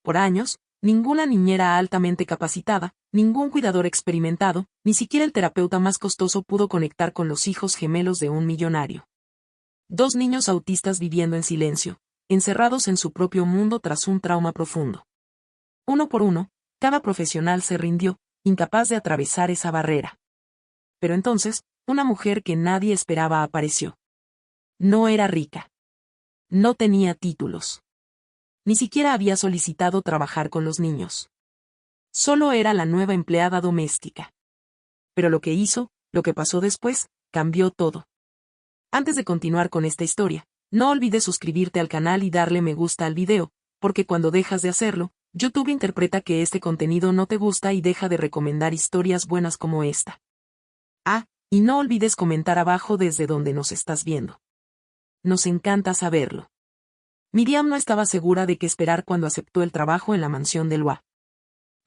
Por años, ninguna niñera altamente capacitada, ningún cuidador experimentado, ni siquiera el terapeuta más costoso pudo conectar con los hijos gemelos de un millonario. 2 niños autistas viviendo en silencio, encerrados en su propio mundo tras un trauma profundo. Uno por uno, cada profesional se rindió, incapaz de atravesar esa barrera. Pero entonces, una mujer que nadie esperaba apareció. No era rica. No tenía títulos. Ni siquiera había solicitado trabajar con los niños. Solo era la nueva empleada doméstica. Pero lo que hizo, lo que pasó después, cambió todo. Antes de continuar con esta historia, no olvides suscribirte al canal y darle me gusta al video, porque cuando dejas de hacerlo, YouTube interpreta que este contenido no te gusta y deja de recomendar historias buenas como esta. Ah, y no olvides comentar abajo desde donde nos estás viendo. Nos encanta saberlo. Miriam no estaba segura de qué esperar cuando aceptó el trabajo en la mansión del Loa.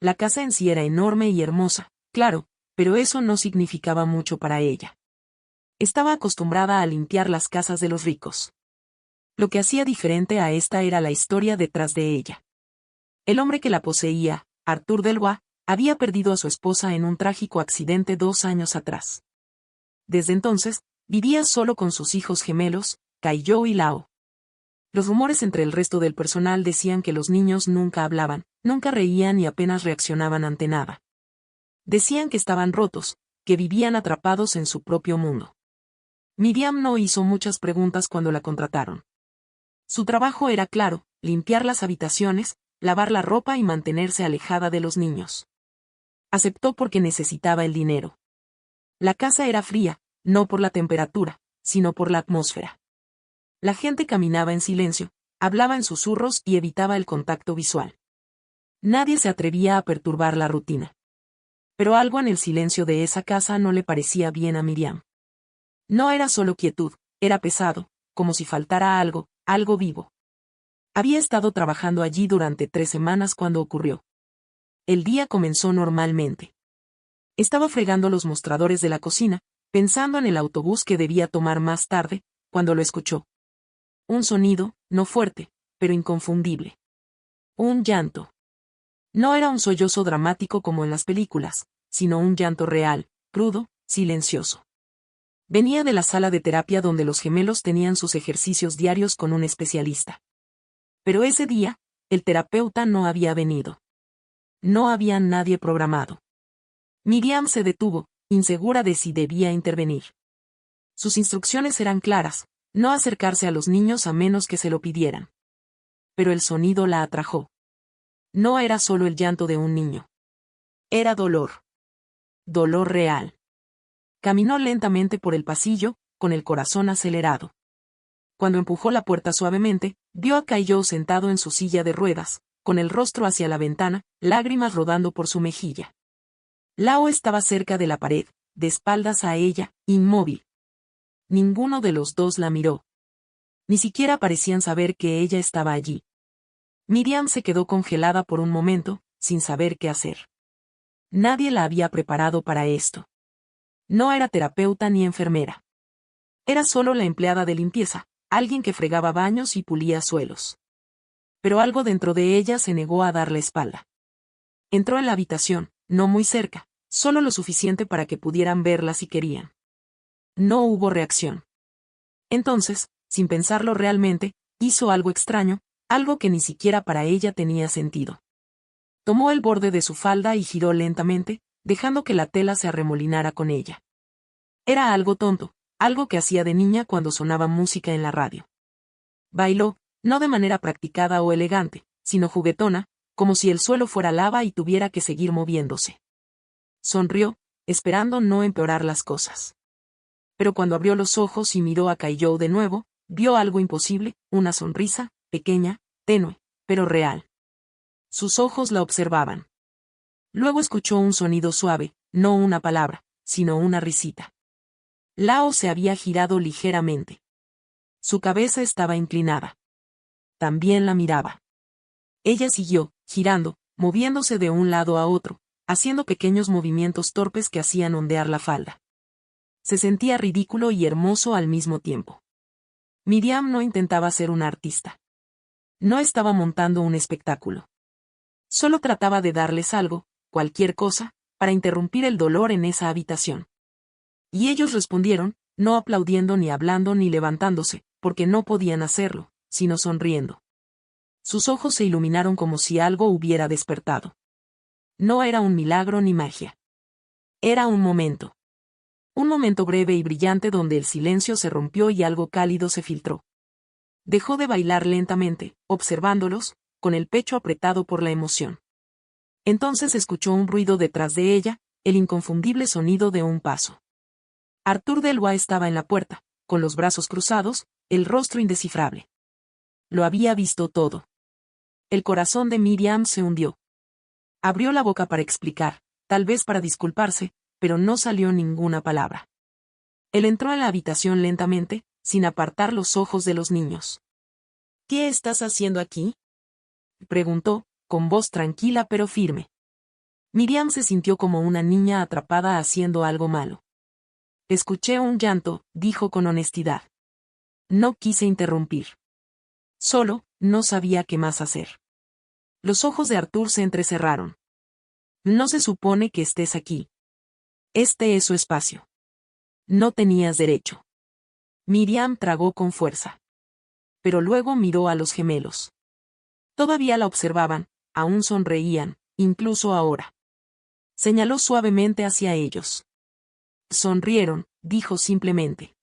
La casa en sí era enorme y hermosa, claro, pero eso no significaba mucho para ella. Estaba acostumbrada a limpiar las casas de los ricos. Lo que hacía diferente a esta era la historia detrás de ella. El hombre que la poseía, Arthur Delois, había perdido a su esposa en un trágico accidente 2 años atrás. Desde entonces, vivía solo con sus hijos gemelos, Caillou y Lao. Los rumores entre el resto del personal decían que los niños nunca hablaban, nunca reían y apenas reaccionaban ante nada. Decían que estaban rotos, que vivían atrapados en su propio mundo. Miriam no hizo muchas preguntas cuando la contrataron. Su trabajo era claro, limpiar las habitaciones, lavar la ropa y mantenerse alejada de los niños. Aceptó porque necesitaba el dinero. La casa era fría, no por la temperatura, sino por la atmósfera. La gente caminaba en silencio, hablaba en susurros y evitaba el contacto visual. Nadie se atrevía a perturbar la rutina. Pero algo en el silencio de esa casa no le parecía bien a Miriam. No era solo quietud, era pesado, como si faltara algo, algo vivo. Había estado trabajando allí durante 3 semanas cuando ocurrió. El día comenzó normalmente. Estaba fregando los mostradores de la cocina, pensando en el autobús que debía tomar más tarde, cuando lo escuchó. Un sonido, no fuerte, pero inconfundible. Un llanto. No era un sollozo dramático como en las películas, sino un llanto real, crudo, silencioso. Venía de la sala de terapia donde los gemelos tenían sus ejercicios diarios con un especialista. Pero ese día, el terapeuta no había venido. No había nadie programado. Miriam se detuvo, insegura de si debía intervenir. Sus instrucciones eran claras, no acercarse a los niños a menos que se lo pidieran. Pero el sonido la atrajo. No era solo el llanto de un niño. Era dolor. Dolor real. Caminó lentamente por el pasillo, con el corazón acelerado. Cuando empujó la puerta suavemente, vio a Caillou sentado en su silla de ruedas, con el rostro hacia la ventana, lágrimas rodando por su mejilla. Lao estaba cerca de la pared, de espaldas a ella, inmóvil. Ninguno de los dos la miró. Ni siquiera parecían saber que ella estaba allí. Miriam se quedó congelada por un momento, sin saber qué hacer. Nadie la había preparado para esto. No era terapeuta ni enfermera. Era solo la empleada de limpieza, alguien que fregaba baños y pulía suelos. Pero algo dentro de ella se negó a dar la espalda. Entró en la habitación, no muy cerca, solo lo suficiente para que pudieran verla si querían. No hubo reacción. Entonces, sin pensarlo realmente, hizo algo extraño, algo que ni siquiera para ella tenía sentido. Tomó el borde de su falda y giró lentamente, dejando que la tela se arremolinara con ella. Era algo tonto, algo que hacía de niña cuando sonaba música en la radio. Bailó, no de manera practicada o elegante, sino juguetona, como si el suelo fuera lava y tuviera que seguir moviéndose. Sonrió, esperando no empeorar las cosas. Pero cuando abrió los ojos y miró a Caillou de nuevo, vio algo imposible, una sonrisa, pequeña, tenue, pero real. Sus ojos la observaban. Luego escuchó un sonido suave, no una palabra, sino una risita. Lao se había girado ligeramente. Su cabeza estaba inclinada. También la miraba. Ella siguió, girando, moviéndose de un lado a otro, haciendo pequeños movimientos torpes que hacían ondear la falda. Se sentía ridículo y hermoso al mismo tiempo. Miriam no intentaba ser una artista. No estaba montando un espectáculo. Solo trataba de darles algo, cualquier cosa, para interrumpir el dolor en esa habitación. Y ellos respondieron, no aplaudiendo ni hablando ni levantándose, porque no podían hacerlo, sino sonriendo. Sus ojos se iluminaron como si algo hubiera despertado. No era un milagro ni magia. Era un momento. Un momento breve y brillante donde el silencio se rompió y algo cálido se filtró. Dejó de bailar lentamente, observándolos, con el pecho apretado por la emoción. Entonces escuchó un ruido detrás de ella, el inconfundible sonido de un paso. Arthur Delois estaba en la puerta, con los brazos cruzados, el rostro indescifrable. Lo había visto todo. El corazón de Miriam se hundió. Abrió la boca para explicar, tal vez para disculparse, pero no salió ninguna palabra. Él entró en la habitación lentamente, sin apartar los ojos de los niños. ¿Qué estás haciendo aquí?, preguntó, con voz tranquila pero firme. Miriam se sintió como una niña atrapada haciendo algo malo. Escuché un llanto, dijo con honestidad. No quise interrumpir. Solo, no sabía qué más hacer. Los ojos de Arthur se entrecerraron. No se supone que estés aquí. Este es su espacio. No tenías derecho. Miriam tragó con fuerza. Pero luego miró a los gemelos. Todavía la observaban, aún sonreían, incluso ahora. Señaló suavemente hacia ellos. Sonrieron, dijo simplemente.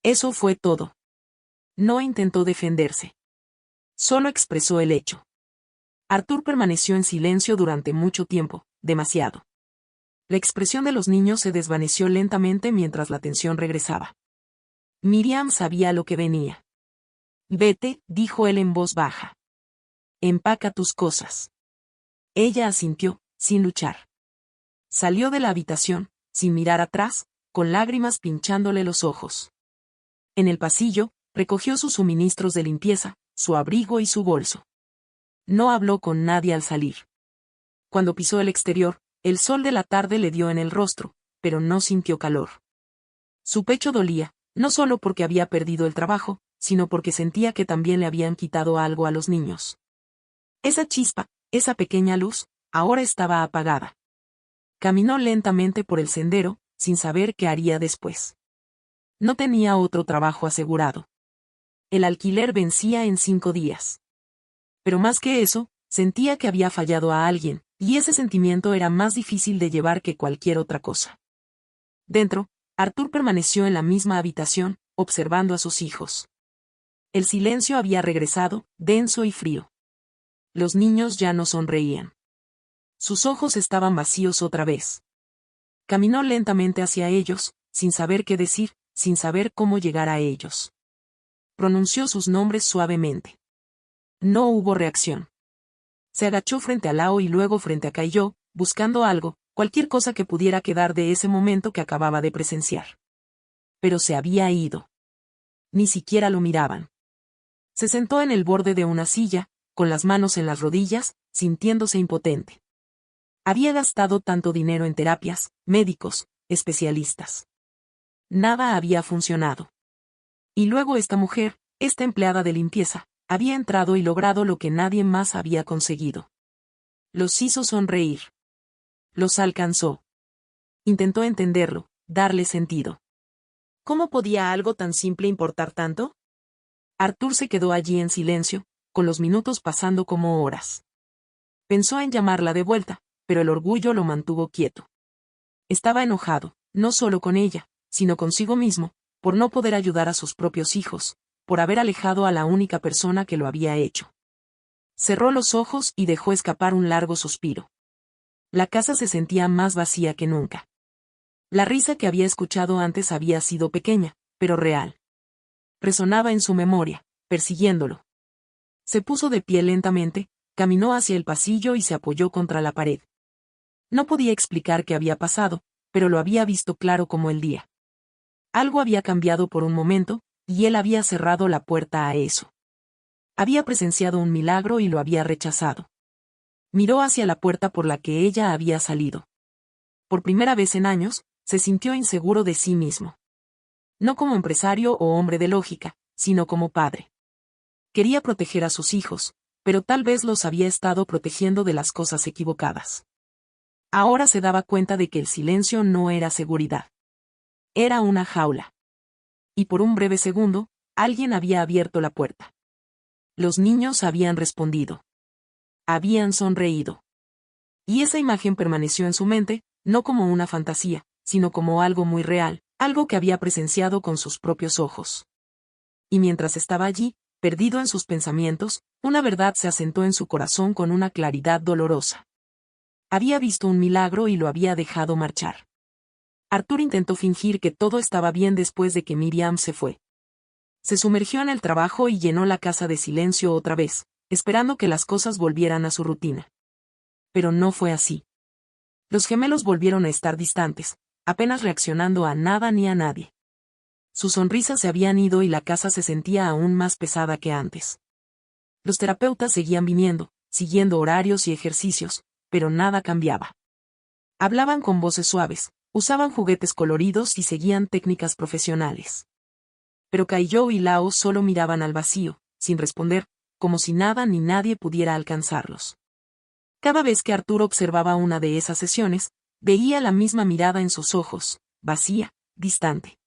Eso fue todo. No intentó defenderse. Solo expresó el hecho. Arthur permaneció en silencio durante mucho tiempo, demasiado. La expresión de los niños se desvaneció lentamente mientras la tensión regresaba. Miriam sabía lo que venía. Vete, dijo él en voz baja. Empaca tus cosas. Ella asintió, sin luchar. Salió de la habitación, sin mirar atrás, con lágrimas pinchándole los ojos. En el pasillo, recogió sus suministros de limpieza, su abrigo y su bolso. No habló con nadie al salir. Cuando pisó el exterior, el sol de la tarde le dio en el rostro, pero no sintió calor. Su pecho dolía, no solo porque había perdido el trabajo, sino porque sentía que también le habían quitado algo a los niños. Esa chispa, esa pequeña luz, ahora estaba apagada. Caminó lentamente por el sendero, sin saber qué haría después. No tenía otro trabajo asegurado. El alquiler vencía en 5 días. Pero más que eso, sentía que había fallado a alguien, y ese sentimiento era más difícil de llevar que cualquier otra cosa. Dentro, Arthur permaneció en la misma habitación, observando a sus hijos. El silencio había regresado, denso y frío. Los niños ya no sonreían. Sus ojos estaban vacíos otra vez. Caminó lentamente hacia ellos, sin saber qué decir, sin saber cómo llegar a ellos. Pronunció sus nombres suavemente. No hubo reacción. Se agachó frente a Lao y luego frente a Caillou, buscando algo, cualquier cosa que pudiera quedar de ese momento que acababa de presenciar. Pero se había ido. Ni siquiera lo miraban. Se sentó en el borde de una silla, con las manos en las rodillas, sintiéndose impotente. Había gastado tanto dinero en terapias, médicos, especialistas. Nada había funcionado. Y luego esta mujer, esta empleada de limpieza, había entrado y logrado lo que nadie más había conseguido. Los hizo sonreír. Los alcanzó. Intentó entenderlo, darle sentido. ¿Cómo podía algo tan simple importar tanto? Arthur se quedó allí en silencio, con los minutos pasando como horas. Pensó en llamarla de vuelta, pero el orgullo lo mantuvo quieto. Estaba enojado, no solo con ella, sino consigo mismo, por no poder ayudar a sus propios hijos, por haber alejado a la única persona que lo había hecho. Cerró los ojos y dejó escapar un largo suspiro. La casa se sentía más vacía que nunca. La risa que había escuchado antes había sido pequeña, pero real. Resonaba en su memoria, persiguiéndolo. Se puso de pie lentamente, caminó hacia el pasillo y se apoyó contra la pared. No podía explicar qué había pasado, pero lo había visto claro como el día. Algo había cambiado por un momento, y él había cerrado la puerta a eso. Había presenciado un milagro y lo había rechazado. Miró hacia la puerta por la que ella había salido. Por primera vez en años, se sintió inseguro de sí mismo. No como empresario o hombre de lógica, sino como padre. Quería proteger a sus hijos, pero tal vez los había estado protegiendo de las cosas equivocadas. Ahora se daba cuenta de que el silencio no era seguridad. Era una jaula. Y por un breve segundo, alguien había abierto la puerta. Los niños habían respondido. Habían sonreído. Y esa imagen permaneció en su mente, no como una fantasía, sino como algo muy real, algo que había presenciado con sus propios ojos. Y mientras estaba allí, perdido en sus pensamientos, una verdad se asentó en su corazón con una claridad dolorosa. Había visto un milagro y lo había dejado marchar. Arthur intentó fingir que todo estaba bien después de que Miriam se fue. Se sumergió en el trabajo y llenó la casa de silencio otra vez, esperando que las cosas volvieran a su rutina. Pero no fue así. Los gemelos volvieron a estar distantes, apenas reaccionando a nada ni a nadie. Sus sonrisas se habían ido y la casa se sentía aún más pesada que antes. Los terapeutas seguían viniendo, siguiendo horarios y ejercicios, pero nada cambiaba. Hablaban con voces suaves, usaban juguetes coloridos y seguían técnicas profesionales. Pero Kaiyou y Lao solo miraban al vacío, sin responder, como si nada ni nadie pudiera alcanzarlos. Cada vez que Arturo observaba una de esas sesiones, veía la misma mirada en sus ojos, vacía, distante.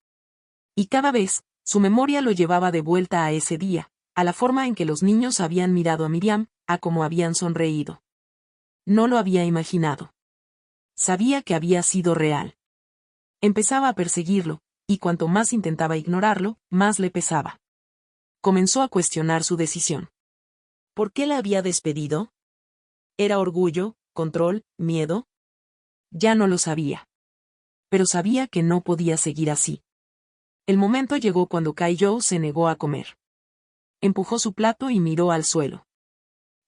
Y cada vez, su memoria lo llevaba de vuelta a ese día, a la forma en que los niños habían mirado a Miriam, a cómo habían sonreído. No lo había imaginado. Sabía que había sido real. Empezaba a perseguirlo, y cuanto más intentaba ignorarlo, más le pesaba. Comenzó a cuestionar su decisión. ¿Por qué la había despedido? ¿Era orgullo, control, miedo? Ya no lo sabía. Pero sabía que no podía seguir así. El momento llegó cuando Kaiyou se negó a comer. Empujó su plato y miró al suelo.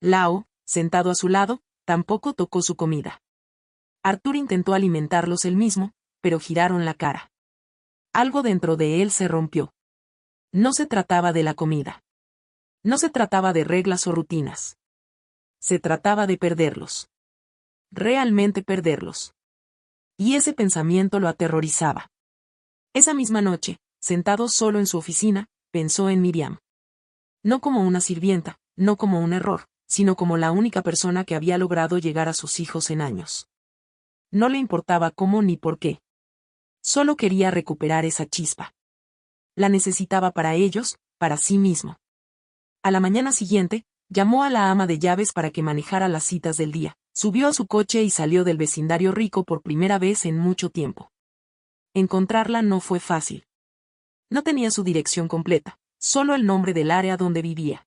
Lao, sentado a su lado, tampoco tocó su comida. Arthur intentó alimentarlos él mismo, pero giraron la cara. Algo dentro de él se rompió. No se trataba de la comida. No se trataba de reglas o rutinas. Se trataba de perderlos. Realmente perderlos. Y ese pensamiento lo aterrorizaba. Esa misma noche, sentado solo en su oficina, pensó en Miriam. No como una sirvienta, no como un error, sino como la única persona que había logrado llegar a sus hijos en años. No le importaba cómo ni por qué. Solo quería recuperar esa chispa. La necesitaba para ellos, para sí mismo. A la mañana siguiente, llamó a la ama de llaves para que manejara las citas del día, subió a su coche y salió del vecindario rico por primera vez en mucho tiempo. Encontrarla no fue fácil. No tenía su dirección completa, solo el nombre del área donde vivía.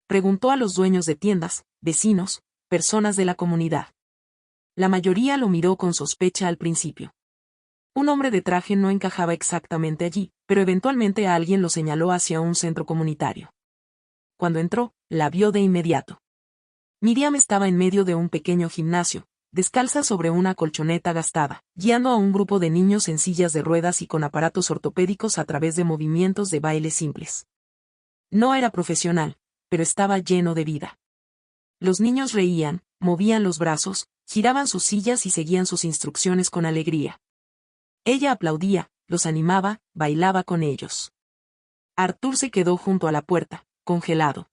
Preguntó a los dueños de tiendas, vecinos, personas de la comunidad. La mayoría lo miró con sospecha al principio. Un hombre de traje no encajaba exactamente allí, pero eventualmente alguien lo señaló hacia un centro comunitario. Cuando entró, la vio de inmediato. Miriam estaba en medio de un pequeño gimnasio, descalza sobre una colchoneta gastada, guiando a un grupo de niños en sillas de ruedas y con aparatos ortopédicos a través de movimientos de baile simples. No era profesional, pero estaba lleno de vida. Los niños reían, movían los brazos, giraban sus sillas y seguían sus instrucciones con alegría. Ella aplaudía, los animaba, bailaba con ellos. Arthur se quedó junto a la puerta, congelado.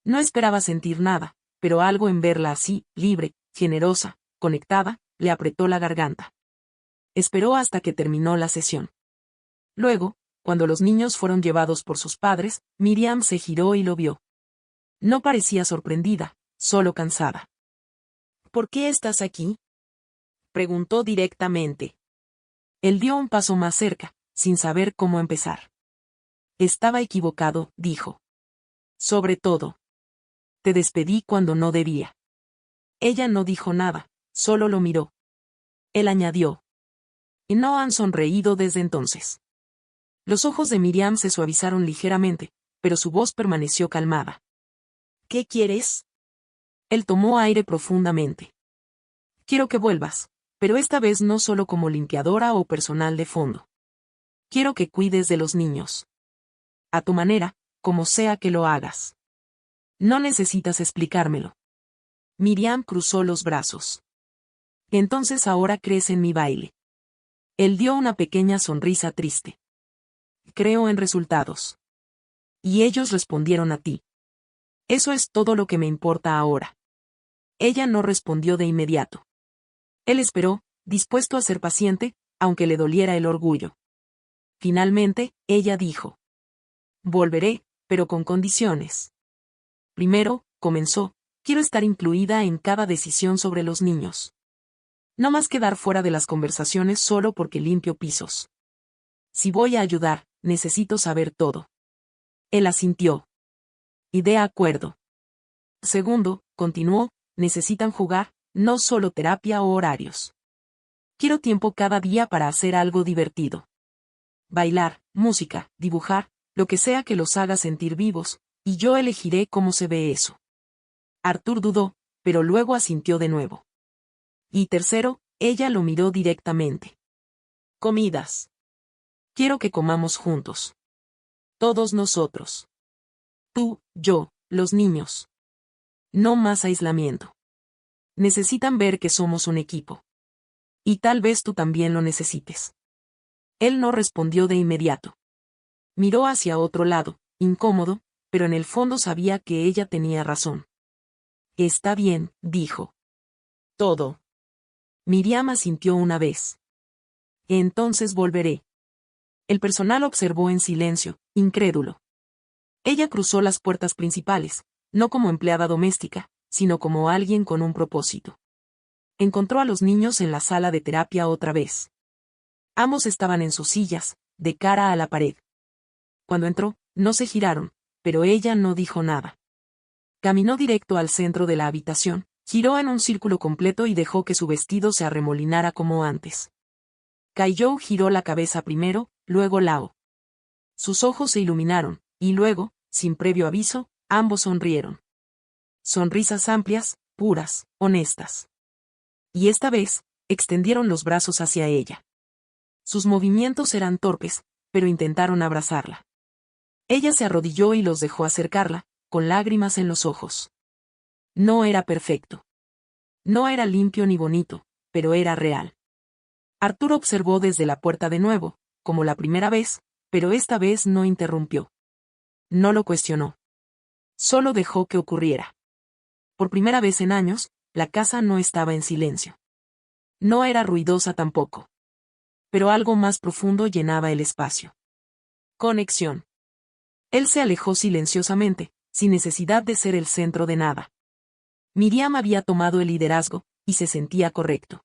No esperaba sentir nada, pero algo en verla así, libre, generosa, conectada, le apretó la garganta. Esperó hasta que terminó la sesión. Luego, cuando los niños fueron llevados por sus padres, Miriam se giró y lo vio. No parecía sorprendida, solo cansada. ¿Por qué estás aquí?, preguntó directamente. Él dio un paso más cerca, sin saber cómo empezar. Estaba equivocado, dijo. Sobre todo. Te despedí cuando no debía. Ella no dijo nada, solo lo miró. Él añadió. Y no han sonreído desde entonces. Los ojos de Miriam se suavizaron ligeramente, pero su voz permaneció calmada. ¿Qué quieres? Él tomó aire profundamente. Quiero que vuelvas, pero esta vez no solo como limpiadora o personal de fondo. Quiero que cuides de los niños. A tu manera, como sea que lo hagas. No necesitas explicármelo. Miriam cruzó los brazos. Entonces ahora crees en mi baile. Él dio una pequeña sonrisa triste. Creo en resultados. Y ellos respondieron a ti. Eso es todo lo que me importa ahora. Ella no respondió de inmediato. Él esperó, dispuesto a ser paciente, aunque le doliera el orgullo. Finalmente, ella dijo: volveré, pero con condiciones. Primero, comenzó, quiero estar incluida en cada decisión sobre los niños. No más quedar fuera de las conversaciones solo porque limpio pisos. Si voy a ayudar, necesito saber todo. Él asintió. Y de acuerdo. Segundo, continuó, necesitan jugar, no solo terapia o horarios. Quiero tiempo cada día para hacer algo divertido. Bailar, música, dibujar, lo que sea que los haga sentir vivos, y yo elegiré cómo se ve eso. Arthur dudó, pero luego asintió de nuevo. Y tercero, ella lo miró directamente. Comidas. Quiero que comamos juntos. Todos nosotros. Tú, yo, los niños. No más aislamiento. Necesitan ver que somos un equipo. Y tal vez tú también lo necesites. Él no respondió de inmediato. Miró hacia otro lado, incómodo, pero en el fondo sabía que ella tenía razón. Está bien, dijo. Todo. Miriam asintió una vez. Entonces volveré. El personal observó en silencio, incrédulo. Ella cruzó las puertas principales, no como empleada doméstica, sino como alguien con un propósito. Encontró a los niños en la sala de terapia otra vez. Ambos estaban en sus sillas, de cara a la pared. Cuando entró, no se giraron, pero ella no dijo nada. Caminó directo al centro de la habitación, giró en un círculo completo y dejó que su vestido se arremolinara como antes. Kaiyou giró la cabeza primero, luego Lao. Sus ojos se iluminaron, y luego, sin previo aviso, ambos sonrieron. Sonrisas amplias, puras, honestas. Y esta vez, extendieron los brazos hacia ella. Sus movimientos eran torpes, pero intentaron abrazarla. Ella se arrodilló y los dejó acercarla, con lágrimas en los ojos. No era perfecto. No era limpio ni bonito, pero era real. Arthur observó desde la puerta de nuevo, como la primera vez, pero esta vez no interrumpió. No lo cuestionó. Solo dejó que ocurriera. Por primera vez en años, la casa no estaba en silencio. No era ruidosa tampoco. Pero algo más profundo llenaba el espacio. Conexión. Él se alejó silenciosamente, sin necesidad de ser el centro de nada. Miriam había tomado el liderazgo, y se sentía correcto.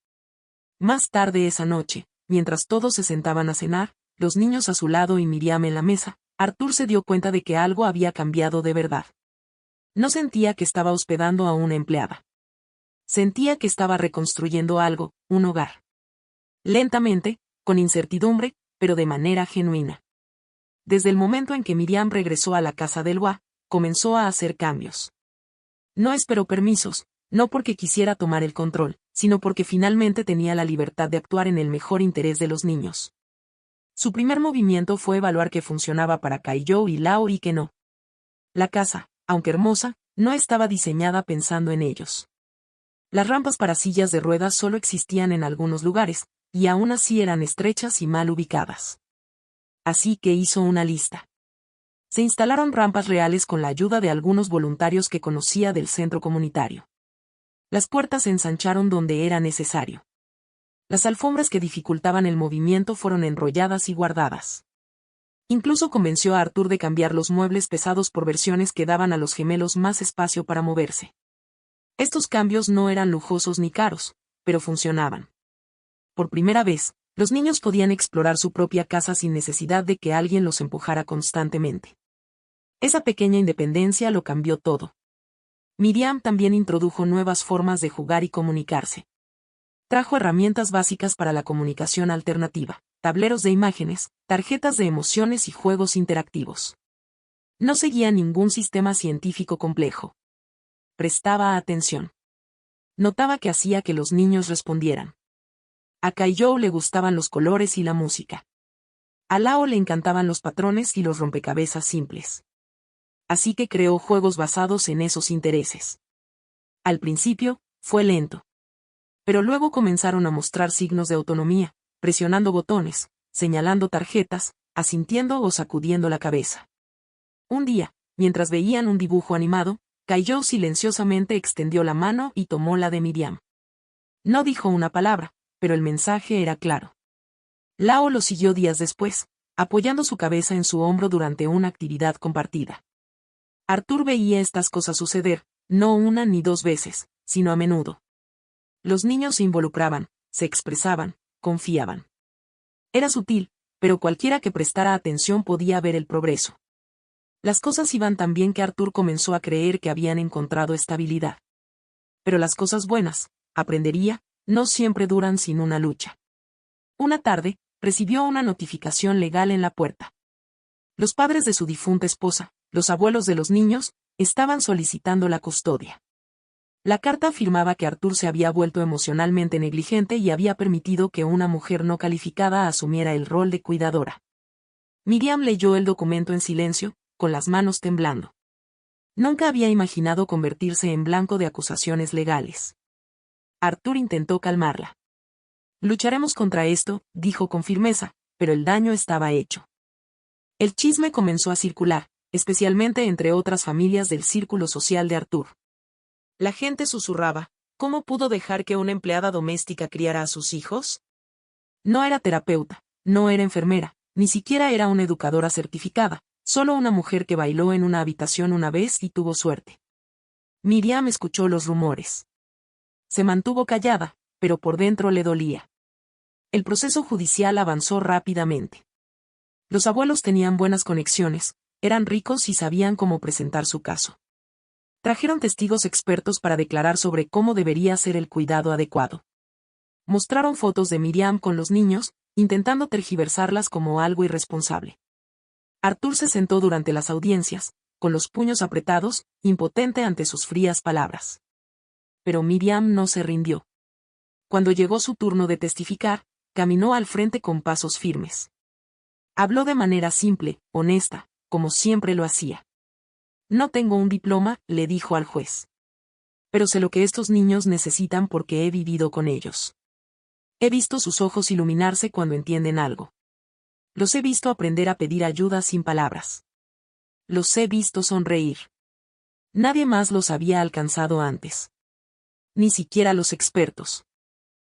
Más tarde esa noche, mientras todos se sentaban a cenar, los niños a su lado y Miriam en la mesa, Arthur se dio cuenta de que algo había cambiado de verdad. No sentía que estaba hospedando a una empleada. Sentía que estaba reconstruyendo algo, un hogar. Lentamente, con incertidumbre, pero de manera genuina. Desde el momento en que Miriam regresó a la casa del Wa, comenzó a hacer cambios. No esperó permisos, no porque quisiera tomar el control, sino porque finalmente tenía la libertad de actuar en el mejor interés de los niños. Su primer movimiento fue evaluar qué funcionaba para Kaiyou y Lao y qué no. La casa, aunque hermosa, no estaba diseñada pensando en ellos. Las rampas para sillas de ruedas solo existían en algunos lugares, y aún así eran estrechas y mal ubicadas. Así que hizo una lista. Se instalaron rampas reales con la ayuda de algunos voluntarios que conocía del centro comunitario. Las puertas se ensancharon donde era necesario. Las alfombras que dificultaban el movimiento fueron enrolladas y guardadas. Incluso convenció a Arthur de cambiar los muebles pesados por versiones que daban a los gemelos más espacio para moverse. Estos cambios no eran lujosos ni caros, pero funcionaban. Por primera vez, los niños podían explorar su propia casa sin necesidad de que alguien los empujara constantemente. Esa pequeña independencia lo cambió todo. Miriam también introdujo nuevas formas de jugar y comunicarse. Trajo herramientas básicas para la comunicación alternativa, tableros de imágenes, tarjetas de emociones y juegos interactivos. No seguía ningún sistema científico complejo. Prestaba atención. Notaba que hacía que los niños respondieran. A Kaiyou le gustaban los colores y la música. A Lao le encantaban los patrones y los rompecabezas simples. Así que creó juegos basados en esos intereses. Al principio, fue lento. Pero luego comenzaron a mostrar signos de autonomía, presionando botones, señalando tarjetas, asintiendo o sacudiendo la cabeza. Un día, mientras veían un dibujo animado, Cayó silenciosamente, extendió la mano y tomó la de Miriam. No dijo una palabra, pero el mensaje era claro. Lao lo siguió días después, apoyando su cabeza en su hombro durante una actividad compartida. Arthur veía estas cosas suceder, no una ni dos veces, sino a menudo. Los niños se involucraban, se expresaban, confiaban. Era sutil, pero cualquiera que prestara atención podía ver el progreso. Las cosas iban tan bien que Arthur comenzó a creer que habían encontrado estabilidad. Pero las cosas buenas, aprendería, no siempre duran sin una lucha. Una tarde, recibió una notificación legal en la puerta. Los padres de su difunta esposa, los abuelos de los niños, estaban solicitando la custodia. La carta afirmaba que Arthur se había vuelto emocionalmente negligente y había permitido que una mujer no calificada asumiera el rol de cuidadora. Miriam leyó el documento en silencio, con las manos temblando. Nunca había imaginado convertirse en blanco de acusaciones legales. Arthur intentó calmarla. Lucharemos contra esto, dijo con firmeza, pero el daño estaba hecho. El chisme comenzó a circular, especialmente entre otras familias del círculo social de Arthur. La gente susurraba, ¿cómo pudo dejar que una empleada doméstica criara a sus hijos? No era terapeuta, no era enfermera, ni siquiera era una educadora certificada, solo una mujer que bailó en una habitación una vez y tuvo suerte. Miriam escuchó los rumores. Se mantuvo callada, pero por dentro le dolía. El proceso judicial avanzó rápidamente. Los abuelos tenían buenas conexiones, eran ricos y sabían cómo presentar su caso. Trajeron testigos expertos para declarar sobre cómo debería ser el cuidado adecuado. Mostraron fotos de Miriam con los niños, intentando tergiversarlas como algo irresponsable. Arthur se sentó durante las audiencias, con los puños apretados, impotente ante sus frías palabras. Pero Miriam no se rindió. Cuando llegó su turno de testificar, caminó al frente con pasos firmes. Habló de manera simple, honesta, como siempre lo hacía. No tengo un diploma, le dijo al juez. Pero sé lo que estos niños necesitan porque he vivido con ellos. He visto sus ojos iluminarse cuando entienden algo. Los he visto aprender a pedir ayuda sin palabras. Los he visto sonreír. Nadie más los había alcanzado antes. Ni siquiera los expertos.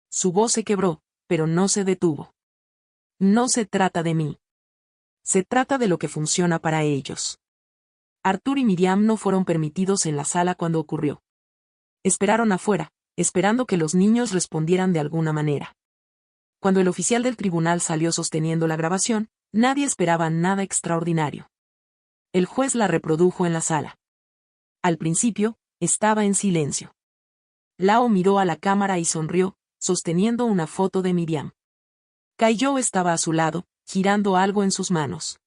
Su voz se quebró, pero no se detuvo. No se trata de mí. Se trata de lo que funciona para ellos. Arthur y Miriam no fueron permitidos en la sala cuando ocurrió. Esperaron afuera, esperando que los niños respondieran de alguna manera. Cuando el oficial del tribunal salió sosteniendo la grabación, nadie esperaba nada extraordinario. El juez la reprodujo en la sala. Al principio, estaba en silencio. Lao miró a la cámara y sonrió, sosteniendo una foto de Miriam. Caillou estaba a su lado, girando algo en sus manos.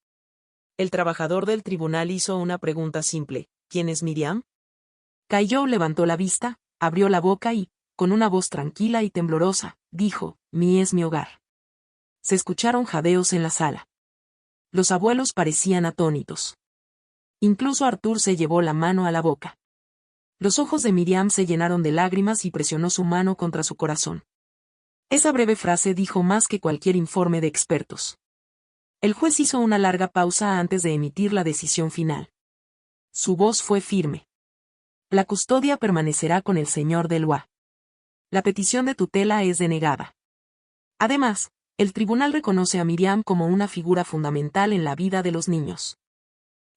El trabajador del tribunal hizo una pregunta simple: ¿quién es Miriam? Caillou levantó la vista, abrió la boca y, con una voz tranquila y temblorosa, dijo: Mi es mi hogar. Se escucharon jadeos en la sala. Los abuelos parecían atónitos. Incluso Arthur se llevó la mano a la boca. Los ojos de Miriam se llenaron de lágrimas y presionó su mano contra su corazón. Esa breve frase dijo más que cualquier informe de expertos. El juez hizo una larga pausa antes de emitir la decisión final. Su voz fue firme. La custodia permanecerá con el señor Delois. La petición de tutela es denegada. Además, el tribunal reconoce a Miriam como una figura fundamental en la vida de los niños.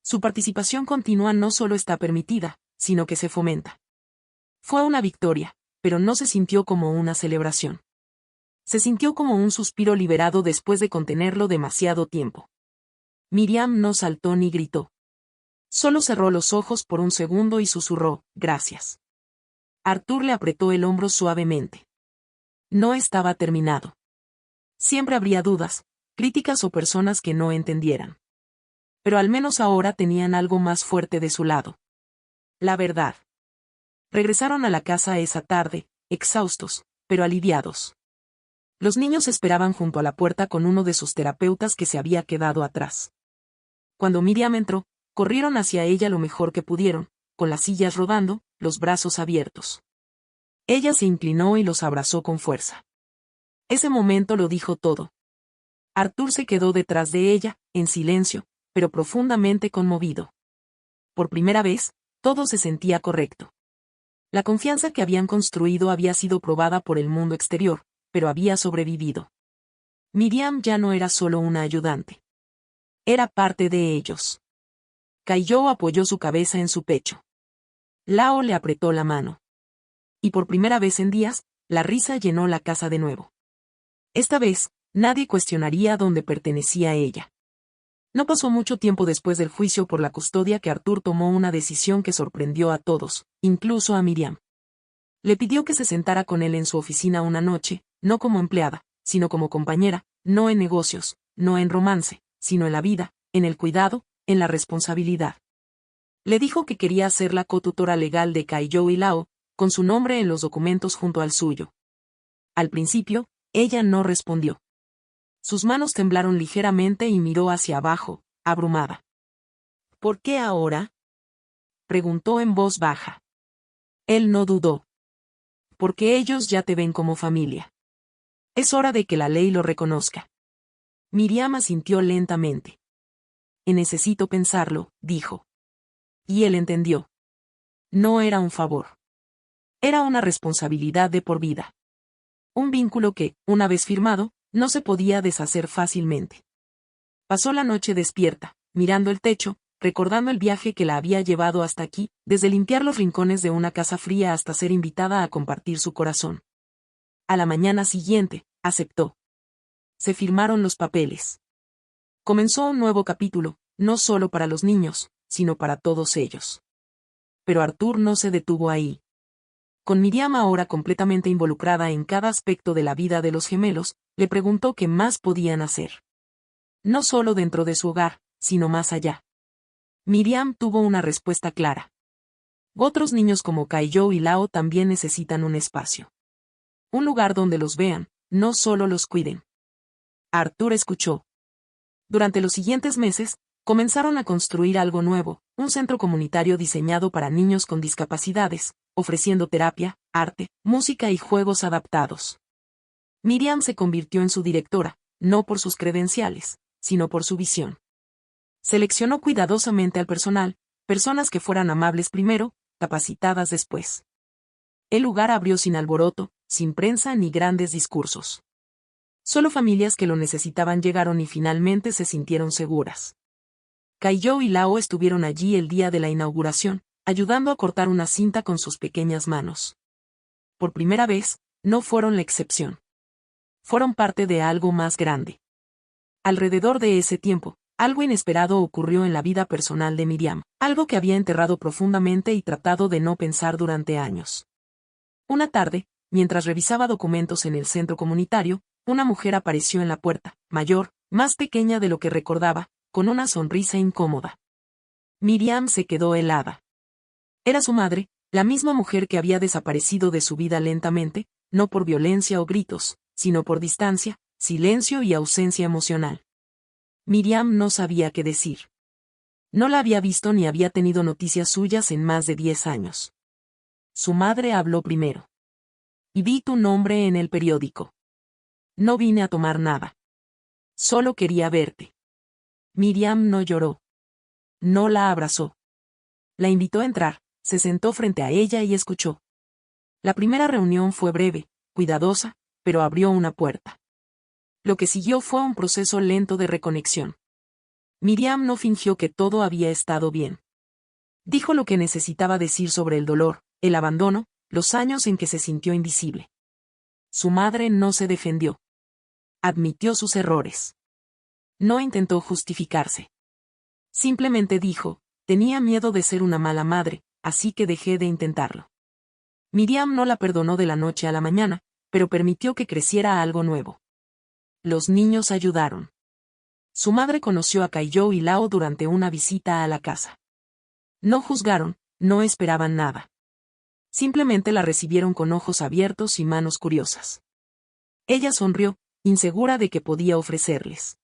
Su participación continua no solo está permitida, sino que se fomenta. Fue una victoria, pero no se sintió como una celebración. Se sintió como un suspiro liberado después de contenerlo demasiado tiempo. Miriam no saltó ni gritó. Solo cerró los ojos por un segundo y susurró: gracias. Arthur le apretó el hombro suavemente. No estaba terminado. Siempre habría dudas, críticas o personas que no entendieran. Pero al menos ahora tenían algo más fuerte de su lado. La verdad. Regresaron a la casa esa tarde, exhaustos, pero aliviados. Los niños esperaban junto a la puerta con uno de sus terapeutas que se había quedado atrás. Cuando Miriam entró, corrieron hacia ella lo mejor que pudieron, con las sillas rodando, los brazos abiertos. Ella se inclinó y los abrazó con fuerza. Ese momento lo dijo todo. Arthur se quedó detrás de ella, en silencio, pero profundamente conmovido. Por primera vez, Todo se sentía correcto. La confianza que habían construido había sido probada por el mundo exterior, pero había sobrevivido. Miriam ya no era solo una ayudante. Era parte de ellos. Caillou apoyó su cabeza en su pecho. Lao le apretó la mano. Y por primera vez en días, la risa llenó la casa de nuevo. Esta vez, nadie cuestionaría dónde pertenecía ella. No pasó mucho tiempo después del juicio por la custodia que Arthur tomó una decisión que sorprendió a todos, incluso a Miriam. Le pidió que se sentara con él en su oficina una noche, no como empleada, sino como compañera, no en negocios, no en romance, sino en la vida, en el cuidado, en la responsabilidad. Le dijo que quería ser la cotutora legal de Caillou y Lao, con su nombre en los documentos junto al suyo. Al principio, ella no respondió. Sus manos temblaron ligeramente y miró hacia abajo, abrumada. ¿Por qué ahora?, preguntó en voz baja. Él no dudó. Porque ellos ya te ven como familia. Es hora de que la ley lo reconozca. Miriam asintió lentamente. Necesito pensarlo, dijo. Y él entendió. No era un favor. Era una responsabilidad de por vida. Un vínculo que, una vez firmado, no se podía deshacer fácilmente. Pasó la noche despierta, mirando el techo, recordando el viaje que la había llevado hasta aquí, desde limpiar los rincones de una casa fría hasta ser invitada a compartir su corazón. A la mañana siguiente, aceptó. Se firmaron los papeles. Comenzó un nuevo capítulo, no solo para los niños, sino para todos ellos. Pero Arthur no se detuvo ahí. Con Miriam ahora completamente involucrada en cada aspecto de la vida de los gemelos, le preguntó qué más podían hacer. No solo dentro de su hogar, sino más allá. Miriam tuvo una respuesta clara. Otros niños como Caillou y Lao también necesitan un espacio. Un lugar donde los vean, no solo los cuiden. Arthur escuchó. Durante los siguientes meses, comenzaron a construir algo nuevo, un centro comunitario diseñado para niños con discapacidades, ofreciendo terapia, arte, música y juegos adaptados. Miriam se convirtió en su directora, no por sus credenciales, sino por su visión. Seleccionó cuidadosamente al personal, personas que fueran amables primero, capacitadas después. El lugar abrió sin alboroto, sin prensa ni grandes discursos. Solo familias que lo necesitaban llegaron y finalmente se sintieron seguras. Caillou y Lao estuvieron allí el día de la inauguración, ayudando a cortar una cinta con sus pequeñas manos. Por primera vez, no fueron la excepción. Fueron parte de algo más grande. Alrededor de ese tiempo, algo inesperado ocurrió en la vida personal de Miriam, algo que había enterrado profundamente y tratado de no pensar durante años. Una tarde, mientras revisaba documentos en el centro comunitario, una mujer apareció en la puerta, mayor, más pequeña de lo que recordaba, con una sonrisa incómoda. Miriam se quedó helada. Era su madre, la misma mujer que había desaparecido de su vida lentamente, no por violencia o gritos, sino por distancia, silencio y ausencia emocional. Miriam no sabía qué decir. No la había visto ni había tenido noticias suyas en más de 10 años. Su madre habló primero. Y vi tu nombre en el periódico. No vine a tomar nada. Solo quería verte. Miriam no lloró. No la abrazó. La invitó a entrar, se sentó frente a ella y escuchó. La primera reunión fue breve, cuidadosa, pero abrió una puerta. Lo que siguió fue un proceso lento de reconexión. Miriam no fingió que todo había estado bien. Dijo lo que necesitaba decir sobre el dolor, el abandono, los años en que se sintió invisible. Su madre no se defendió. Admitió sus errores. No intentó justificarse. Simplemente dijo, tenía miedo de ser una mala madre, así que dejé de intentarlo. Miriam no la perdonó de la noche a la mañana, pero permitió que creciera algo nuevo. Los niños ayudaron. Su madre conoció a Caillou y Lao durante una visita a la casa. No juzgaron, no esperaban nada. Simplemente la recibieron con ojos abiertos y manos curiosas. Ella sonrió, insegura de que podía ofrecerles.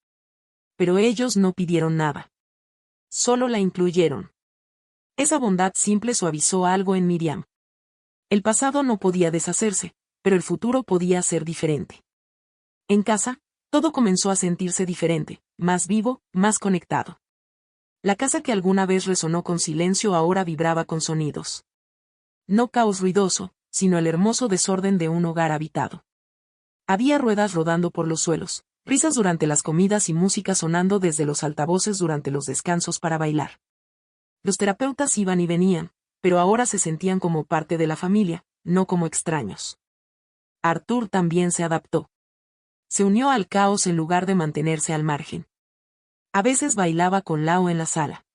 Pero ellos no pidieron nada. Solo la incluyeron. Esa bondad simple suavizó algo en Miriam. El pasado no podía deshacerse, pero el futuro podía ser diferente. En casa, todo comenzó a sentirse diferente, más vivo, más conectado. La casa que alguna vez resonó con silencio ahora vibraba con sonidos. No caos ruidoso, sino el hermoso desorden de un hogar habitado. Había ruedas rodando por los suelos, risas durante las comidas y música sonando desde los altavoces durante los descansos para bailar. Los terapeutas iban y venían, pero ahora se sentían como parte de la familia, no como extraños. Arthur también se adaptó. Se unió al caos en lugar de mantenerse al margen. A veces bailaba con Lao en la sala.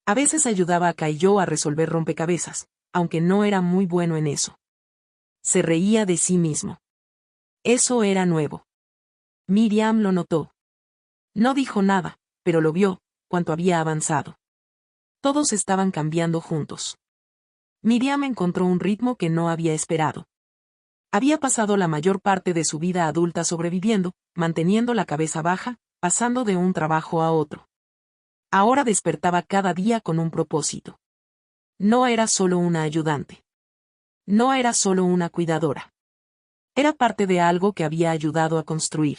A veces ayudaba a Kaiyou a resolver rompecabezas, aunque no era muy bueno en eso. Se reía de sí mismo. Eso era nuevo. Miriam lo notó. No dijo nada, pero lo vio, cuánto había avanzado. Todos estaban cambiando juntos. Miriam encontró un ritmo que no había esperado. Había pasado la mayor parte de su vida adulta sobreviviendo, manteniendo la cabeza baja, pasando de un trabajo a otro. Ahora despertaba cada día con un propósito. No era solo una ayudante. No era solo una cuidadora. Era parte de algo que había ayudado a construir.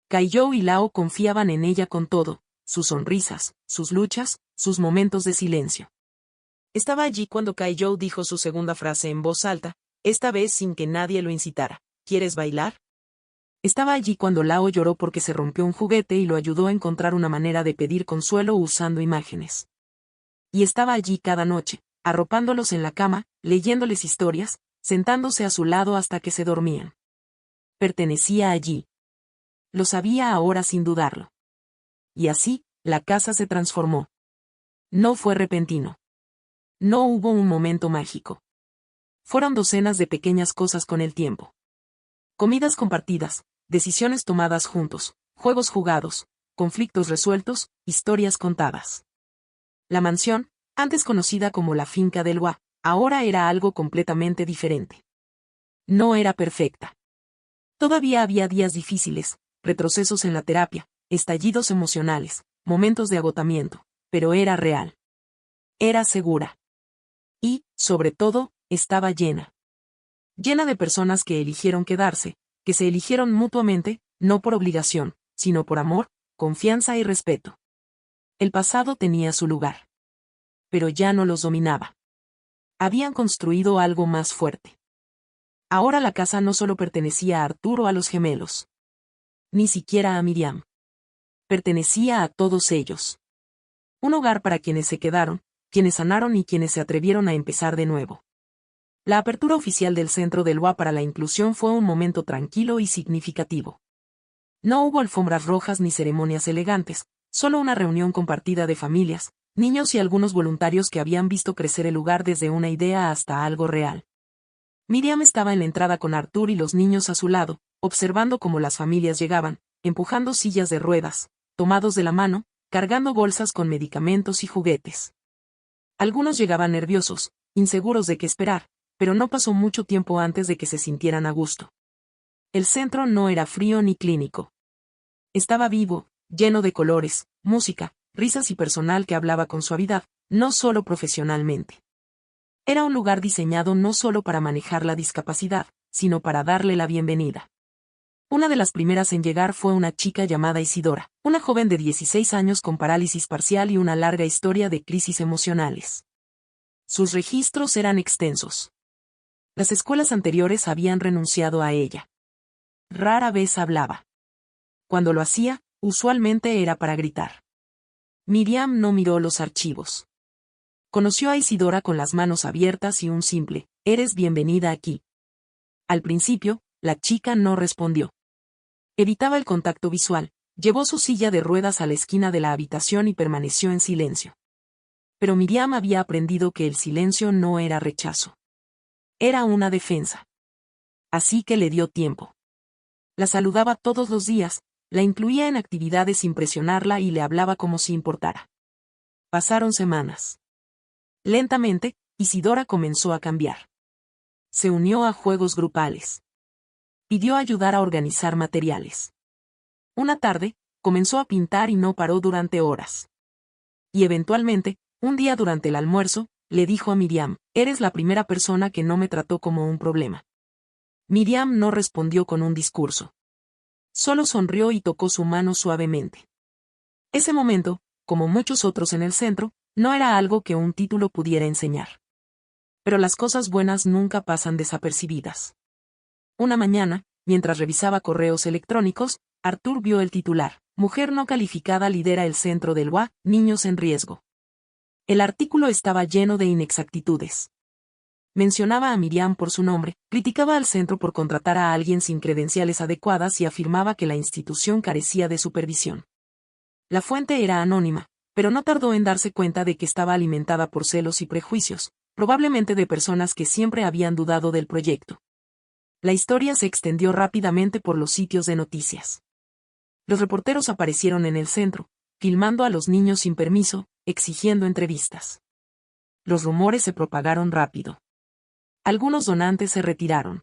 Kaiyou y Lao confiaban en ella con todo, sus sonrisas, sus luchas, sus momentos de silencio. Estaba allí cuando Kaiyou dijo su segunda frase en voz alta, esta vez sin que nadie lo incitara. ¿Quieres bailar? Estaba allí cuando Lao lloró porque se rompió un juguete y lo ayudó a encontrar una manera de pedir consuelo usando imágenes. Y estaba allí cada noche, arropándolos en la cama, leyéndoles historias, sentándose a su lado hasta que se dormían. Pertenecía allí. Lo sabía ahora sin dudarlo. Y así, la casa se transformó. No fue repentino. No hubo un momento mágico. Fueron docenas de pequeñas cosas con el tiempo. Comidas compartidas, decisiones tomadas juntos, juegos jugados, conflictos resueltos, historias contadas. La mansión, antes conocida como la finca del Hua, ahora era algo completamente diferente. No era perfecta. Todavía había días difíciles, retrocesos en la terapia, estallidos emocionales, momentos de agotamiento, pero era real. Era segura. Y, sobre todo, estaba llena. Llena de personas que eligieron quedarse, que se eligieron mutuamente, no por obligación, sino por amor, confianza y respeto. El pasado tenía su lugar. Pero ya no los dominaba. Habían construido algo más fuerte. Ahora la casa no solo pertenecía a Arthur o a los gemelos. Ni siquiera a Miriam. Pertenecía a todos ellos. Un hogar para quienes se quedaron, quienes sanaron y quienes se atrevieron a empezar de nuevo. La apertura oficial del Centro del Hua para la Inclusión fue un momento tranquilo y significativo. No hubo alfombras rojas ni ceremonias elegantes, solo una reunión compartida de familias, niños y algunos voluntarios que habían visto crecer el lugar desde una idea hasta algo real. Miriam estaba en la entrada con Arthur y los niños a su lado, observando cómo las familias llegaban, empujando sillas de ruedas, tomados de la mano, cargando bolsas con medicamentos y juguetes. Algunos llegaban nerviosos, inseguros de qué esperar, pero no pasó mucho tiempo antes de que se sintieran a gusto. El centro no era frío ni clínico. Estaba vivo, lleno de colores, música, risas y personal que hablaba con suavidad, no solo profesionalmente. Era un lugar diseñado no solo para manejar la discapacidad, sino para darle la bienvenida. Una de las primeras en llegar fue una chica llamada Isidora, una joven de 16 años con parálisis parcial y una larga historia de crisis emocionales. Sus registros eran extensos. Las escuelas anteriores habían renunciado a ella. Rara vez hablaba. Cuando lo hacía, usualmente era para gritar. Miriam no miró los archivos. Conoció a Isidora con las manos abiertas y un simple, «Eres bienvenida aquí». Al principio, la chica no respondió. Evitaba el contacto visual, llevó su silla de ruedas a la esquina de la habitación y permaneció en silencio. Pero Miriam había aprendido que el silencio no era rechazo. Era una defensa. Así que le dio tiempo. La saludaba todos los días, la incluía en actividades sin presionarla y le hablaba como si importara. Pasaron semanas. Lentamente, Isidora comenzó a cambiar. Se unió a juegos grupales. Pidió ayudar a organizar materiales. Una tarde, comenzó a pintar y no paró durante horas. Y eventualmente, un día durante el almuerzo, le dijo a Miriam, «Eres la primera persona que no me trató como un problema». Miriam no respondió con un discurso. Solo sonrió y tocó su mano suavemente. Ese momento, como muchos otros en el centro, no era algo que un título pudiera enseñar. Pero las cosas buenas nunca pasan desapercibidas. Una mañana, mientras revisaba correos electrónicos, Artur vio el titular: Mujer no calificada lidera el centro del UA, niños en riesgo. El artículo estaba lleno de inexactitudes. Mencionaba a Miriam por su nombre, criticaba al centro por contratar a alguien sin credenciales adecuadas y afirmaba que la institución carecía de supervisión. La fuente era anónima, pero no tardó en darse cuenta de que estaba alimentada por celos y prejuicios, probablemente de personas que siempre habían dudado del proyecto. La historia se extendió rápidamente por los sitios de noticias. Los reporteros aparecieron en el centro, filmando a los niños sin permiso, exigiendo entrevistas. Los rumores se propagaron rápido. Algunos donantes se retiraron.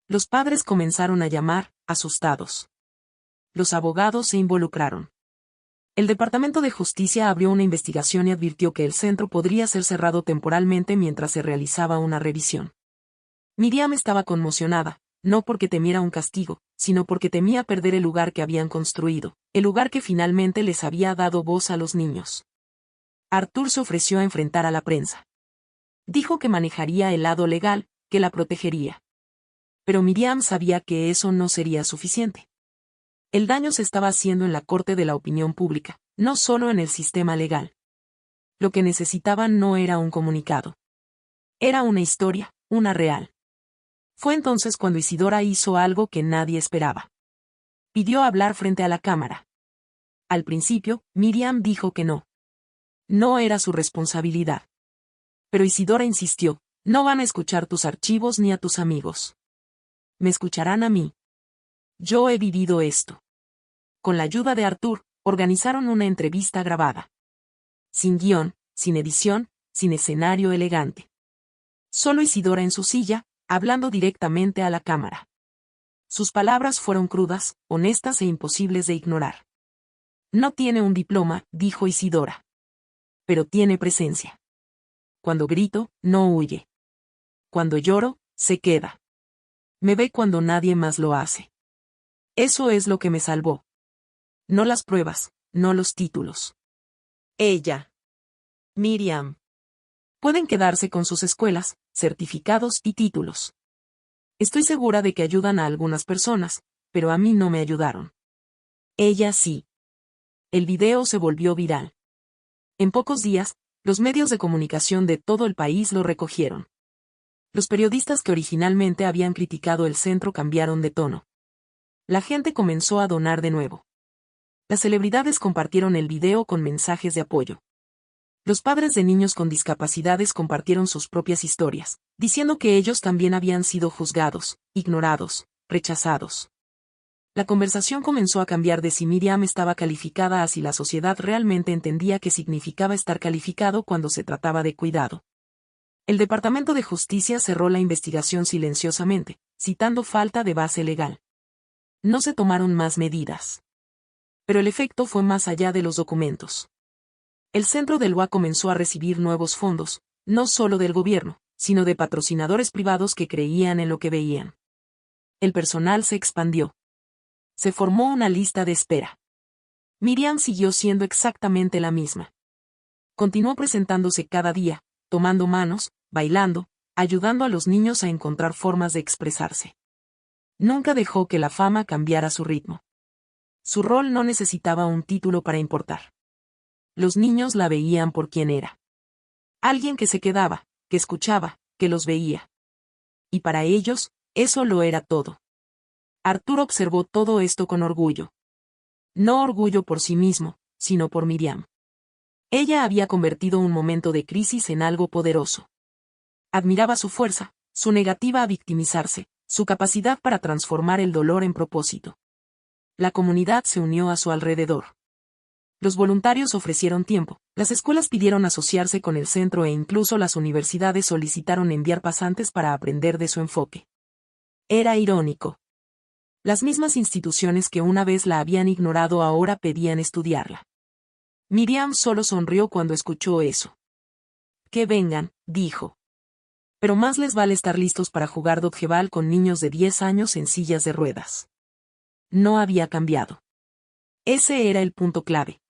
Los padres comenzaron a llamar, asustados. Los abogados se involucraron. El Departamento de Justicia abrió una investigación y advirtió que el centro podría ser cerrado temporalmente mientras se realizaba una revisión. Miriam estaba conmocionada, no porque temiera un castigo, sino porque temía perder el lugar que habían construido, el lugar que finalmente les había dado voz a los niños. Artur se ofreció a enfrentar a la prensa. Dijo que manejaría el lado legal, que la protegería. Pero Miriam sabía que eso no sería suficiente. El daño se estaba haciendo en la corte de la opinión pública, no solo en el sistema legal. Lo que necesitaban no era un comunicado. Era una historia, una real. Fue entonces cuando Isidora hizo algo que nadie esperaba. Pidió hablar frente a la cámara. Al principio, Miriam dijo que no. No era su responsabilidad. Pero Isidora insistió: no van a escuchar tus archivos ni a tus amigos. Me escucharán a mí. Yo he vivido esto. Con la ayuda de Artur, organizaron una entrevista grabada. Sin guión, sin edición, sin escenario elegante. Solo Isidora en su silla, hablando directamente a la cámara. Sus palabras fueron crudas, honestas e imposibles de ignorar. No tiene un diploma, dijo Isidora. Pero tiene presencia. Cuando grito, no huye. Cuando lloro, se queda. Me ve cuando nadie más lo hace. Eso es lo que me salvó. No las pruebas, no los títulos. Ella. Miriam. Pueden quedarse con sus escuelas, certificados y títulos. Estoy segura de que ayudan a algunas personas, pero a mí no me ayudaron. Ella sí. El video se volvió viral. En pocos días, los medios de comunicación de todo el país lo recogieron. Los periodistas que originalmente habían criticado el centro cambiaron de tono. La gente comenzó a donar de nuevo. Las celebridades compartieron el video con mensajes de apoyo. Los padres de niños con discapacidades compartieron sus propias historias, diciendo que ellos también habían sido juzgados, ignorados, rechazados. La conversación comenzó a cambiar de si Miriam estaba calificada a si la sociedad realmente entendía qué significaba estar calificado cuando se trataba de cuidado. El Departamento de Justicia cerró la investigación silenciosamente, citando falta de base legal. No se tomaron más medidas. Pero el efecto fue más allá de los documentos. El centro del UA comenzó a recibir nuevos fondos, no solo del gobierno, sino de patrocinadores privados que creían en lo que veían. El personal se expandió. Se formó una lista de espera. Miriam siguió siendo exactamente la misma. Continuó presentándose cada día, tomando manos, bailando, ayudando a los niños a encontrar formas de expresarse. Nunca dejó que la fama cambiara su ritmo. Su rol no necesitaba un título para importar. Los niños la veían por quien era. Alguien que se quedaba, que escuchaba, que los veía. Y para ellos, eso lo era todo. Artur observó todo esto con orgullo. No orgullo por sí mismo, sino por Miriam. Ella había convertido un momento de crisis en algo poderoso. Admiraba su fuerza, su negativa a victimizarse, su capacidad para transformar el dolor en propósito. La comunidad se unió a su alrededor. Los voluntarios ofrecieron tiempo, las escuelas pidieron asociarse con el centro e incluso las universidades solicitaron enviar pasantes para aprender de su enfoque. Era irónico. Las mismas instituciones que una vez la habían ignorado ahora pedían estudiarla. Miriam solo sonrió cuando escuchó eso. Que vengan, dijo. Pero más les vale estar listos para jugar dodgeball con niños de 10 años en sillas de ruedas. No había cambiado. Ese era el punto clave.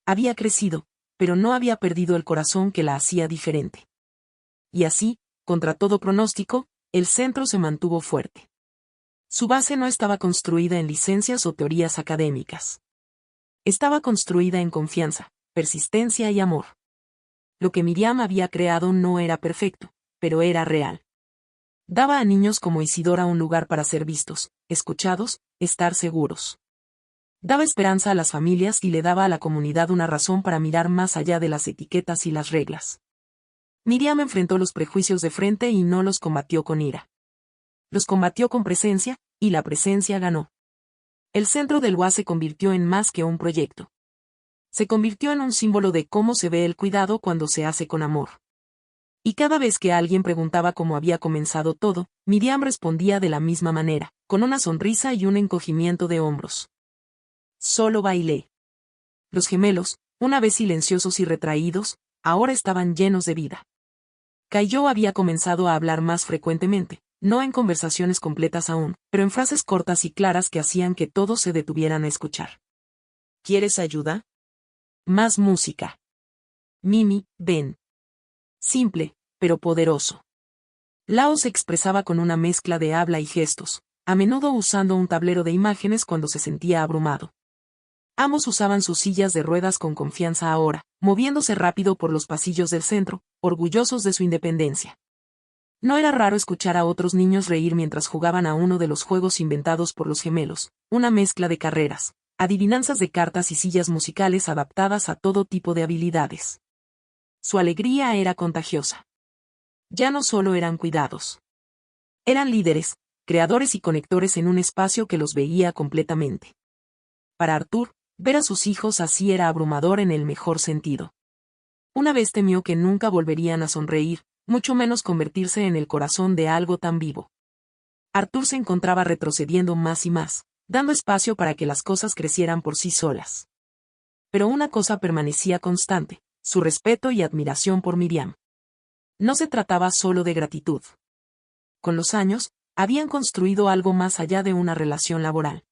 Había crecido, pero no había perdido el corazón que la hacía diferente. Y así, contra todo pronóstico, el centro se mantuvo fuerte. Su base no estaba construida en licencias o teorías académicas. Estaba construida en confianza, persistencia y amor. Lo que Miriam había creado no era perfecto, pero era real. Daba a niños como Isidora un lugar para ser vistos, escuchados, estar seguros. Daba esperanza a las familias y le daba a la comunidad una razón para mirar más allá de las etiquetas y las reglas. Miriam enfrentó los prejuicios de frente y no los combatió con ira. Los combatió con presencia, y la presencia ganó. El centro del UA se convirtió en más que un proyecto. Se convirtió en un símbolo de cómo se ve el cuidado cuando se hace con amor. Y cada vez que alguien preguntaba cómo había comenzado todo, Miriam respondía de la misma manera, con una sonrisa y un encogimiento de hombros. Solo bailé. Los gemelos, una vez silenciosos y retraídos, ahora estaban llenos de vida. Caillou había comenzado a hablar más frecuentemente, no en conversaciones completas aún, pero en frases cortas y claras que hacían que todos se detuvieran a escuchar. ¿Quieres ayuda? Más música. Mimi, ven. Simple, pero poderoso. Lao se expresaba con una mezcla de habla y gestos, a menudo usando un tablero de imágenes cuando se sentía abrumado. Ambos usaban sus sillas de ruedas con confianza ahora, moviéndose rápido por los pasillos del centro, orgullosos de su independencia. No era raro escuchar a otros niños reír mientras jugaban a uno de los juegos inventados por los gemelos, una mezcla de carreras, adivinanzas de cartas y sillas musicales adaptadas a todo tipo de habilidades. Su alegría era contagiosa. Ya no solo eran cuidados. Eran líderes, creadores y conectores en un espacio que los veía completamente. Para Arthur, ver a sus hijos así era abrumador en el mejor sentido. Una vez temió que nunca volverían a sonreír, mucho menos convertirse en el corazón de algo tan vivo. Arthur se encontraba retrocediendo más y más, dando espacio para que las cosas crecieran por sí solas. Pero una cosa permanecía constante, su respeto y admiración por Miriam. No se trataba solo de gratitud. Con los años, habían construido algo más allá de una relación laboral.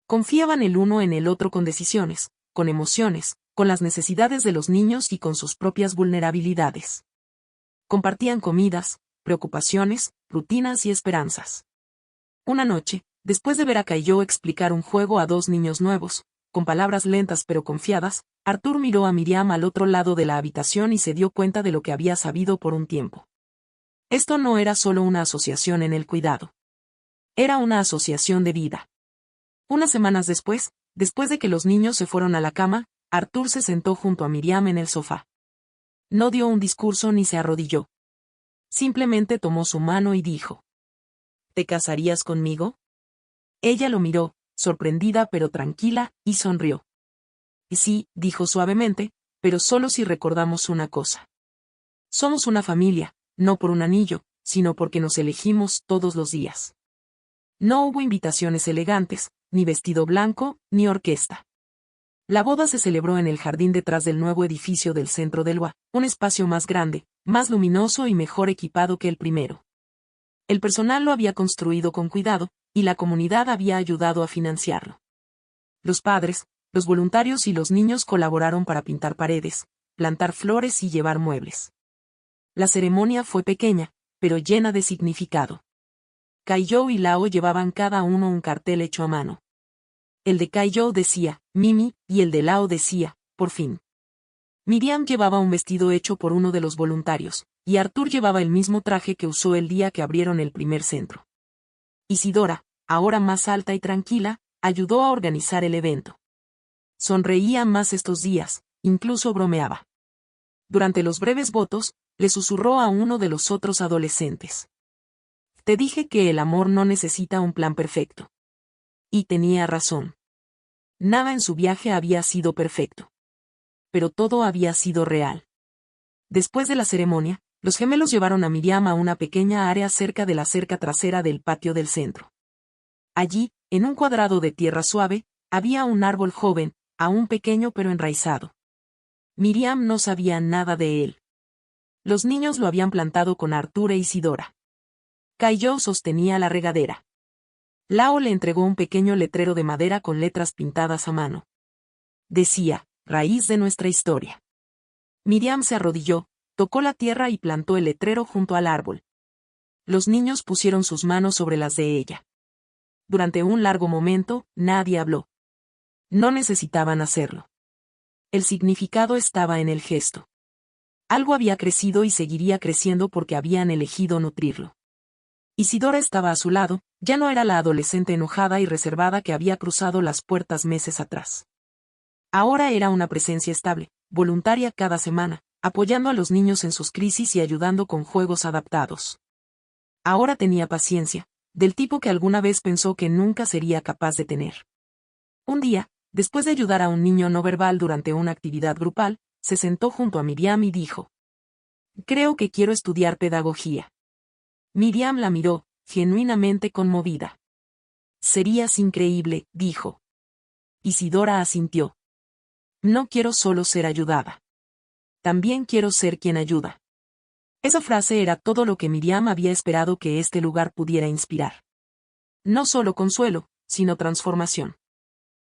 Confiaban el uno en el otro con decisiones, con emociones, con las necesidades de los niños y con sus propias vulnerabilidades. Compartían comidas, preocupaciones, rutinas y esperanzas. Una noche, después de ver a Caillou explicar un juego a dos niños nuevos, con palabras lentas pero confiadas, Arthur miró a Miriam al otro lado de la habitación y se dio cuenta de lo que había sabido por un tiempo. Esto no era solo una asociación en el cuidado. Era una asociación de vida. Unas semanas después de que los niños se fueron a la cama, Arthur se sentó junto a Miriam en el sofá. No dio un discurso ni se arrodilló. Simplemente tomó su mano y dijo: ¿Te casarías conmigo? Ella lo miró, sorprendida pero tranquila, y sonrió. Sí, dijo suavemente, pero solo si recordamos una cosa. Somos una familia, no por un anillo, sino porque nos elegimos todos los días. No hubo invitaciones elegantes, ni vestido blanco, ni orquesta. La boda se celebró en el jardín detrás del nuevo edificio del centro del UA, un espacio más grande, más luminoso y mejor equipado que el primero. El personal lo había construido con cuidado, y la comunidad había ayudado a financiarlo. Los padres, los voluntarios y los niños colaboraron para pintar paredes, plantar flores y llevar muebles. La ceremonia fue pequeña, pero llena de significado. Caillou y Lao llevaban cada uno un cartel hecho a mano. El de Caillou decía, Mimi, y el de Lao decía, por fin. Miriam llevaba un vestido hecho por uno de los voluntarios, y Arthur llevaba el mismo traje que usó el día que abrieron el primer centro. Isidora, ahora más alta y tranquila, ayudó a organizar el evento. Sonreía más estos días, incluso bromeaba. Durante los breves votos, le susurró a uno de los otros adolescentes: Te dije que el amor no necesita un plan perfecto. Y tenía razón. Nada en su viaje había sido perfecto. Pero todo había sido real. Después de la ceremonia, los gemelos llevaron a Miriam a una pequeña área cerca de la cerca trasera del patio del centro. Allí, en un cuadrado de tierra suave, había un árbol joven, aún pequeño pero enraizado. Miriam no sabía nada de él. Los niños lo habían plantado con Arthur e Isidora. Caillou sostenía la regadera. Lao le entregó un pequeño letrero de madera con letras pintadas a mano. Decía: raíz de nuestra historia. Miriam se arrodilló, tocó la tierra y plantó el letrero junto al árbol. Los niños pusieron sus manos sobre las de ella. Durante un largo momento, nadie habló. No necesitaban hacerlo. El significado estaba en el gesto. Algo había crecido y seguiría creciendo porque habían elegido nutrirlo. Isidora estaba a su lado, ya no era la adolescente enojada y reservada que había cruzado las puertas meses atrás. Ahora era una presencia estable, voluntaria cada semana, apoyando a los niños en sus crisis y ayudando con juegos adaptados. Ahora tenía paciencia, del tipo que alguna vez pensó que nunca sería capaz de tener. Un día, después de ayudar a un niño no verbal durante una actividad grupal, se sentó junto a Miriam y dijo: «Creo que quiero estudiar pedagogía». Miriam la miró, genuinamente conmovida. «Serías increíble», dijo. Isidora asintió. «No quiero solo ser ayudada. También quiero ser quien ayuda». Esa frase era todo lo que Miriam había esperado que este lugar pudiera inspirar. No solo consuelo, sino transformación.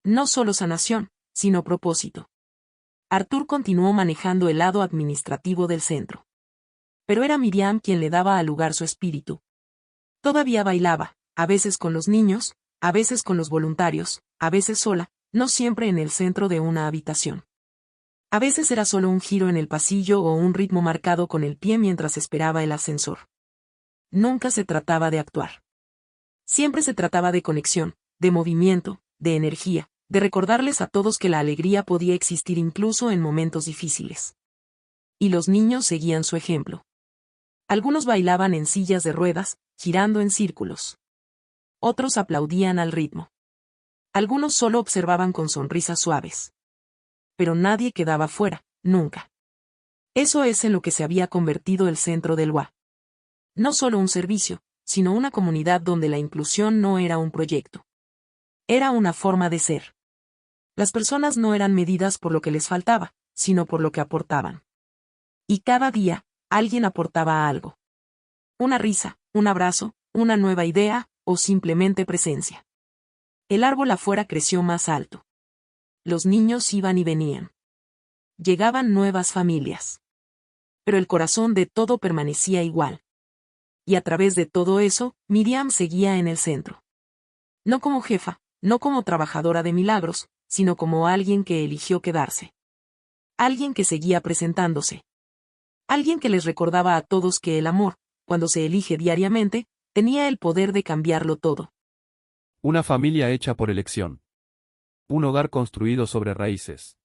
No solo sanación, sino propósito. Arthur continuó manejando el lado administrativo del centro. Pero era Miriam quien le daba al lugar su espíritu. Todavía bailaba, a veces con los niños, a veces con los voluntarios, a veces sola, no siempre en el centro de una habitación. A veces era solo un giro en el pasillo o un ritmo marcado con el pie mientras esperaba el ascensor. Nunca se trataba de actuar. Siempre se trataba de conexión, de movimiento, de energía, de recordarles a todos que la alegría podía existir incluso en momentos difíciles. Y los niños seguían su ejemplo. Algunos bailaban en sillas de ruedas, girando en círculos. Otros aplaudían al ritmo. Algunos solo observaban con sonrisas suaves. Pero nadie quedaba fuera, nunca. Eso es en lo que se había convertido el centro del UA. No solo un servicio, sino una comunidad donde la inclusión no era un proyecto. Era una forma de ser. Las personas no eran medidas por lo que les faltaba, sino por lo que aportaban. Y cada día, alguien aportaba algo. Una risa, un abrazo, una nueva idea, o simplemente presencia. El árbol afuera creció más alto. Los niños iban y venían. Llegaban nuevas familias. Pero el corazón de todo permanecía igual. Y a través de todo eso, Miriam seguía en el centro. No como jefa, no como trabajadora de milagros, sino como alguien que eligió quedarse. Alguien que seguía presentándose. Alguien que les recordaba a todos que el amor, cuando se elige diariamente, tenía el poder de cambiarlo todo. Una familia hecha por elección. Un hogar construido sobre raíces.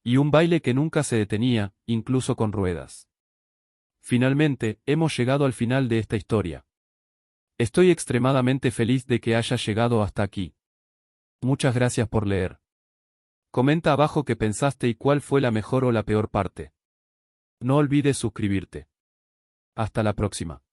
Y un baile que nunca se detenía, incluso con ruedas. Finalmente, hemos llegado al final de esta historia. Estoy extremadamente feliz de que hayas llegado hasta aquí. Muchas gracias por leer. Comenta abajo qué pensaste y cuál fue la mejor o la peor parte. No olvides suscribirte. Hasta la próxima.